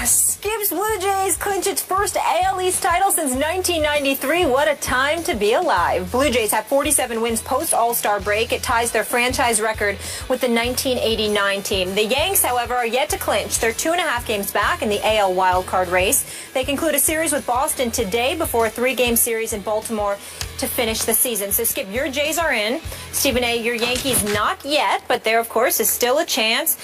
Skip's Blue Jays clinch its first AL East title since 1993. What a time to be alive. Blue Jays have 47 wins post-All-Star break. It ties their franchise record with the 1989 team. The Yanks, however, are yet to clinch. They're 2.5 games back in the AL wildcard race. They conclude a series with Boston today before a 3-game series in Baltimore to finish the season. So, Skip, your Jays are in. Stephen A., your Yankees not yet, but there, of course, is still a chance.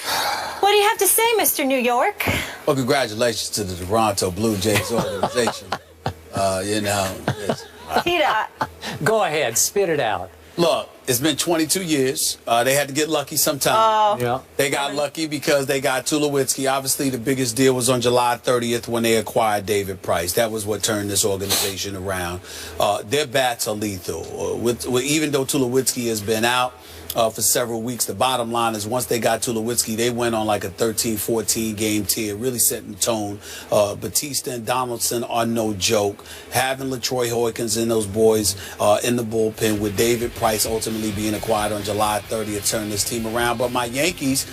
What do you have to say, Mr. New York? Well, congratulations to the Toronto Blue Jays organization. Go ahead, spit it out. Look, it's been 22 years. They had to get lucky sometime. Yeah. They got lucky because they got Tulowitzki. Obviously, the biggest deal was on July 30th when they acquired David Price. That was what turned this organization around. Their bats are lethal. Even though Tulowitzki has been out for several weeks, the bottom line is once they got Tulowitzki, they went on like a 13, 14 game tier, really setting the tone. Batista and Donaldson are no joke. Having LaTroy Hoykins and those boys in the bullpen with David Price ultimately being acquired on July 30th turned this team around. But my Yankees,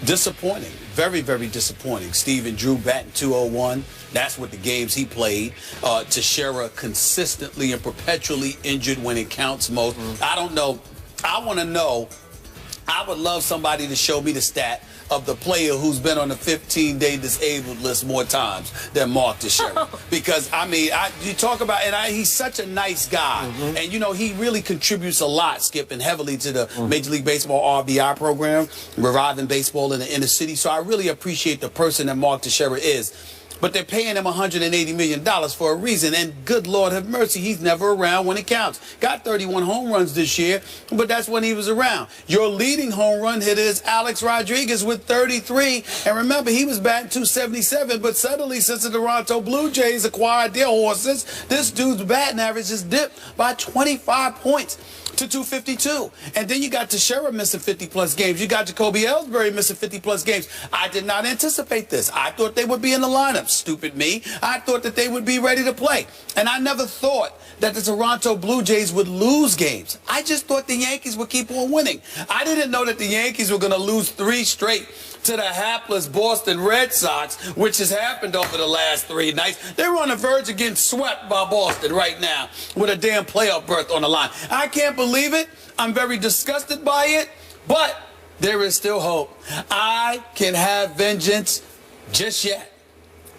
disappointing. Very, very disappointing. Steven Drew batting .201. That's what the games he played. Teixeira consistently and perpetually injured when it counts most. I don't know. I want to know. I would love somebody to show me the stat of the player who's been on the 15-day disabled list more times than Mark Teixeira. Because, I mean, you talk about, and he's such a nice guy. And, you know, he really contributes a lot, Skip, and heavily to the Major League Baseball RBI program, reviving baseball in the inner city. So I really appreciate the person that Mark Teixeira is. But they're paying him $180 million for a reason. And good Lord have mercy, he's never around when it counts. Got 31 home runs this year, but that's when he was around. Your leading home run hitter is Alex Rodriguez with 33. And remember, he was batting .277, but suddenly since the Toronto Blue Jays acquired their horses, this dude's batting average has dipped by 25 points to .252. And then you got Teixeira missing 50-plus games. You got Jacoby Ellsbury missing 50-plus games. I did not anticipate this. I thought they would be in the lineup. Stupid me. I thought that they would be ready to play. And I never thought that the Toronto Blue Jays would lose games. I just thought the Yankees would keep on winning. I didn't know that the Yankees were going to lose 3 straight to the hapless Boston Red Sox, which has happened over the last 3 nights. They're on the verge of getting swept by Boston right now with a damn playoff berth on the line. I can't believe it. I'm very disgusted by it, but there is still hope. I can have vengeance just yet.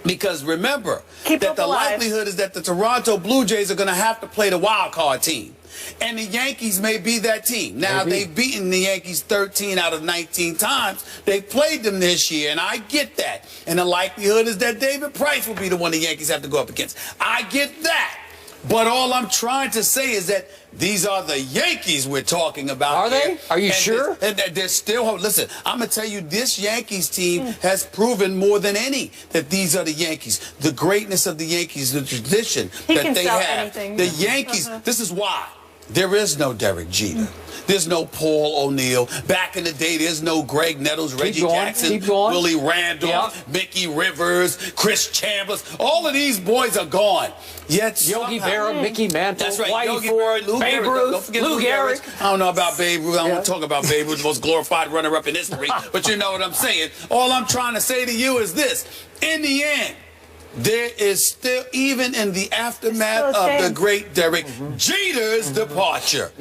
Because remember that the likelihood is that the Toronto Blue Jays are going to have to play the wild card team. And the Yankees may be that team. Now, they've beaten the Yankees 13 out of 19 times. They've played them this year, and I get that. And the likelihood is that David Price will be the one the Yankees have to go up against. I get that. But all I'm trying to say is that these are the Yankees we're talking about. Are they? Are you sure? And there's still hope. Listen, I'm going to tell you, this Yankees team has proven more than any that these are the Yankees. The greatness of the Yankees, the tradition that they have. The Yankees, this is why. There is no Derek Jeter. There's no Paul O'Neill. Back in the day, there's no Greg Nettles, Reggie Jackson, Willie Randolph, Mickey Rivers, Chris Chambers. All of these boys are gone. Yet Yogi Berra, Mickey Mantle, that's right, Whitey Ford, Babe Ruth, don't forget Lou Gehrig. I don't know about Babe Ruth. I don't want to talk about Babe Ruth, the most glorified runner-up in history. But you know what I'm saying. All I'm trying to say to you is this. In the end, there is still, even in the aftermath of the great Derek Jeter's departure,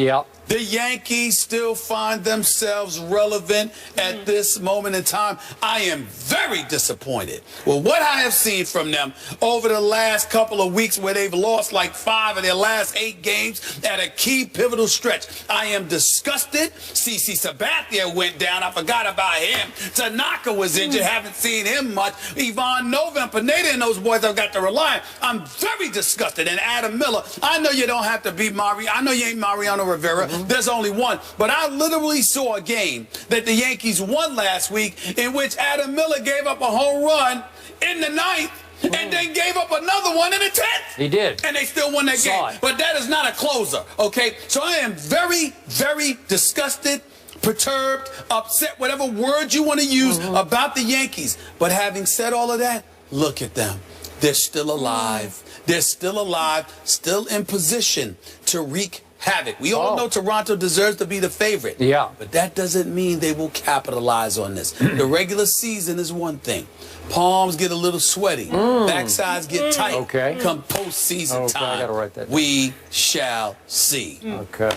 the Yankees still find themselves relevant at this moment in time. I am very disappointed with what I have seen from them over the last couple of weeks where they've lost like 5 of their last 8 games at a key pivotal stretch. I am disgusted. CC Sabathia went down. I forgot about him. Tanaka was injured. Haven't seen him much. Ivan Nova and Pineda and those boys I've got to rely on. I'm very disgusted. And Adam Miller, I know you don't have to be Mario. I know you ain't Mariano Rivera. There's only one. But I literally saw a game that the Yankees won last week in which Adam Miller gave up a home run in the 9th and then gave up another one in the 10th. He did. And they still won that game. But that is not a closer, okay? So I am very, very disgusted, perturbed, upset, whatever word you want to use about the Yankees. But having said all of that, look at them. They're still alive. They're still alive, still in position to wreak havoc. We all know Toronto deserves to be the favorite. Yeah. But that doesn't mean they will capitalize on this. The regular season is one thing. Palms get a little sweaty. Backsides get tight. Okay. Come postseason time, I gotta write that down. we shall see. Okay.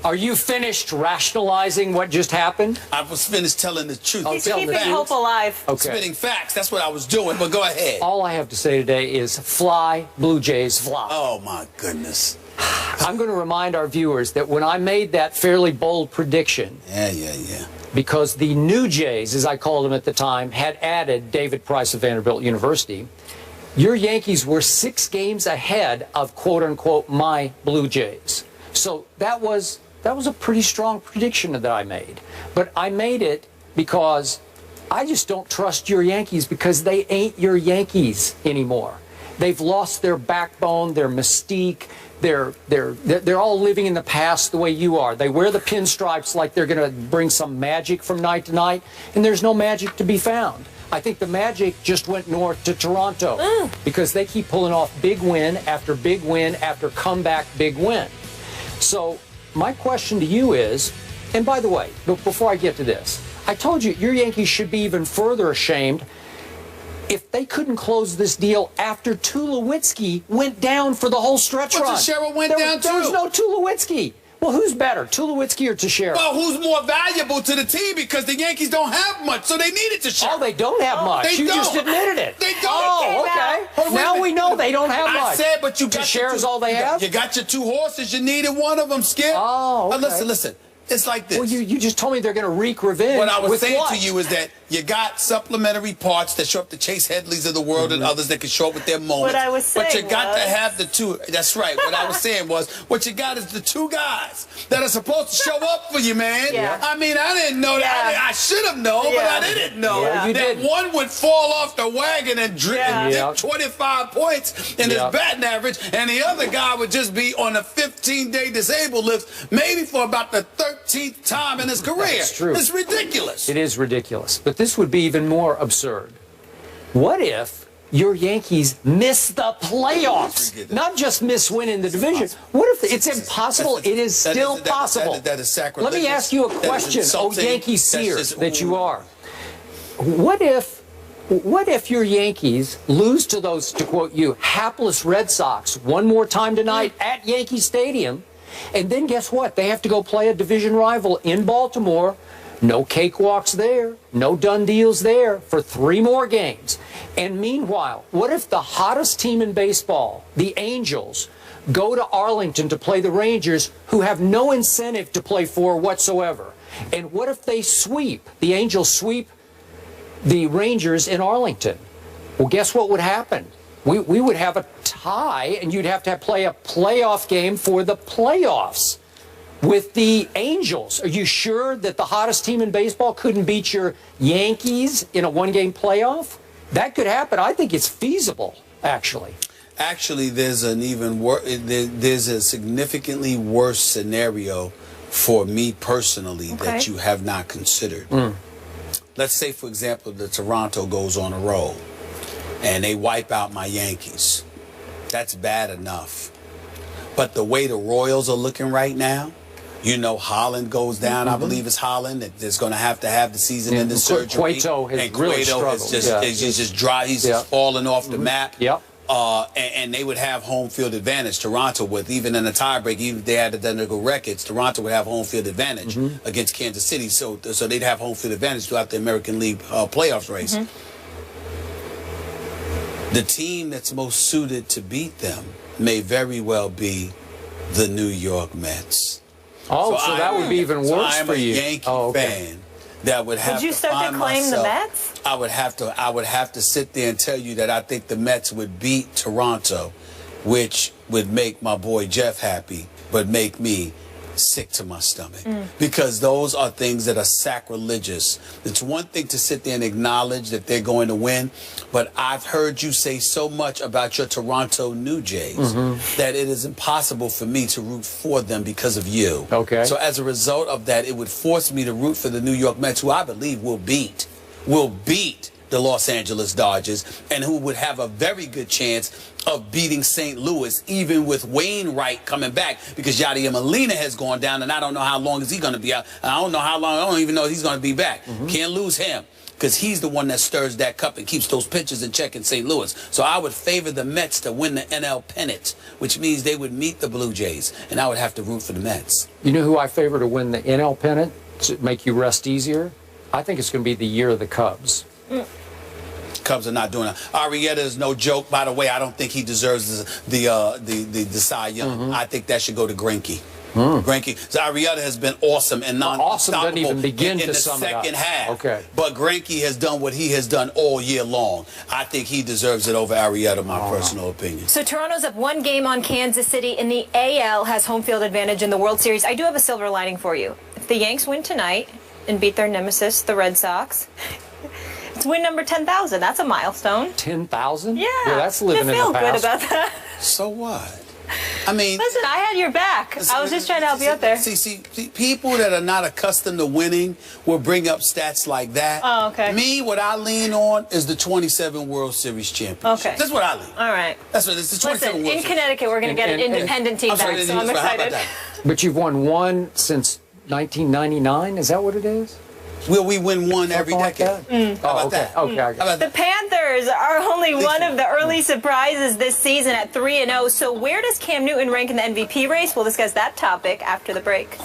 Are you finished rationalizing what just happened? I was finished telling the truth. He's keeping hope alive. Okay. Spitting facts. That's what I was doing. But go ahead. All I have to say today is fly, Blue Jays, fly. Oh, my goodness. I'm going to remind our viewers that when I made that fairly bold prediction, Yeah. because the New Jays, as I called them at the time, had added David Price of Vanderbilt University, your Yankees were 6 games ahead of, quote-unquote, my Blue Jays. So that was a pretty strong prediction that I made. But I made it because I just don't trust your Yankees because they ain't your Yankees anymore. They've lost their backbone, their mystique. They're all living in the past the way you are. They wear the pinstripes like they're going to bring some magic from night to night, and there's no magic to be found. I think the magic just went north to Toronto because they keep pulling off big win after comeback big win. So my question to you is, and by the way, before I get to this, I told you your Yankees should be even further ashamed if they couldn't close this deal after Tulowitzki went down for the whole stretch run. But Teixeira went down too. There was no Tulowitzki. Well, who's better, Tulowitzki or Teixeira? Well, who's more valuable to the team because the Yankees don't have much, so they needed Teixeira. Oh, they don't have much. They You don't. just admitted it. They don't. Oh, okay. Hold on, Now we know they don't have much. I said, but you got Teixeira's all they have? You got your 2 horses. You needed one of them, Skip. Oh, okay. Listen. It's like this. Well, you just told me they're going to wreak revenge. What I was with saying what? to you is that you got supplementary parts that show up the Chase Headleys of the world and others that can show up with their moments. What I was saying But you got was... to have the 2. That's right. What I was saying was, what you got is the 2 guys that are supposed to show up for you, man. Yeah. I mean, I didn't know that. I should have known, but I didn't know you that didn't. one would fall off the wagon and dip 25 points in his batting average, and the other guy would just be on a 15-day disabled list, maybe for about the 13th time in his career. That's true. It's ridiculous. It is ridiculous. But this would be even more absurd. What if your Yankees miss the playoffs? Not just miss winning the division. What if it's impossible? It is still possible. That is sacrilegious. Let me ask you a question, Yankee seers that you are. What if your Yankees lose to those, to quote you, hapless Red Sox one more time tonight at Yankee Stadium? And then guess what? They have to go play a division rival in Baltimore. No cakewalks there. No done deals there for 3 more games. And meanwhile, what if the hottest team in baseball, the Angels, go to Arlington to play the Rangers, who have no incentive to play for whatsoever? And what if they sweep, the Angels sweep the Rangers in Arlington? Well, guess what would happen? We would have a tie, and you'd have to play a playoff game for the playoffs with the Angels. Are you sure that the hottest team in baseball couldn't beat your Yankees in a 1-game playoff? That could happen. I think it's feasible, actually. Actually, there's an even worse. There's a significantly worse scenario for me personally that you have not considered. Let's say, for example, that Toronto goes on a roll and they wipe out my Yankees. That's bad enough. But the way the Royals are looking right now, you know, Holland goes down. I believe it's Holland that is going to have the season in the surgery. Cueto has really struggled. He's just dry. He's just falling off the map. Yep. And they would have home field advantage. Toronto would, even in a tiebreak, even if they had identical records, Toronto would have home field advantage against Kansas City. So they'd have home field advantage throughout the American League playoffs race. The team that's most suited to beat them may very well be the New York Mets. Oh, so that would be even worse for you. I'm a Yankee fan that would have to. Did you start to claim the Mets? I would have to sit there and tell you that I think the Mets would beat Toronto, which would make my boy Jeff happy, but make me sick to my stomach, because those are things that are sacrilegious. It's one thing to sit there and acknowledge that they're going to win, but I've heard you say so much about your Toronto New Jays that it is impossible for me to root for them because of you. Okay. So as a result of that, it would force me to root for the New York Mets, who I believe will beat the Los Angeles Dodgers, and who would have a very good chance of beating St. Louis, even with Wainwright coming back, because Yadier Molina has gone down, and I don't know how long is he going to be out. I don't know how long. I don't even know if he's going to be back. Can't lose him, because he's the one that stirs that cup and keeps those pitchers in check in St. Louis. So I would favor the Mets to win the NL pennant, which means they would meet the Blue Jays, and I would have to root for the Mets. You know who I favor to win the NL pennant to make you rest easier? I think it's going to be the year of the Cubs. Cubs are not doing it. Arrieta is no joke. By the way, I don't think he deserves the Cy Young. I think that should go to Greinke. Greinke. So Arrieta has been awesome and awesome doesn't even begin in to the sum it up. second half. Okay. But Greinke has done what he has done all year long. I think he deserves it over Arrieta, my personal opinion. So Toronto's up 1 game on Kansas City in the AL, has home field advantage in the World Series. I do have a silver lining for you. If the Yanks win tonight and beat their nemesis, the Red Sox, it's win number 10,000. That's a milestone. 10,000? Yeah. That's living in the feel past. good about that. So what? I mean, Listen, I had your back. I was just trying to help you out there. See, people that are not accustomed to winning will bring up stats like that. Oh, okay. Me, what I lean on is the 27 World Series championship. Okay. That's what I lean on. All right. That's what it's the 27 Listen, World in Series. Connecticut, we're going to get an independent team I'm sorry, back, so I'm how about excited. that? But you've won one since 1999? Is that what it is? Will we win one every Something like decade? that? How about okay. that? Okay. I How got about The that? Panthers are only one of the early surprises this season at 3-0. So where does Cam Newton rank in the MVP race? We'll discuss that topic after the break.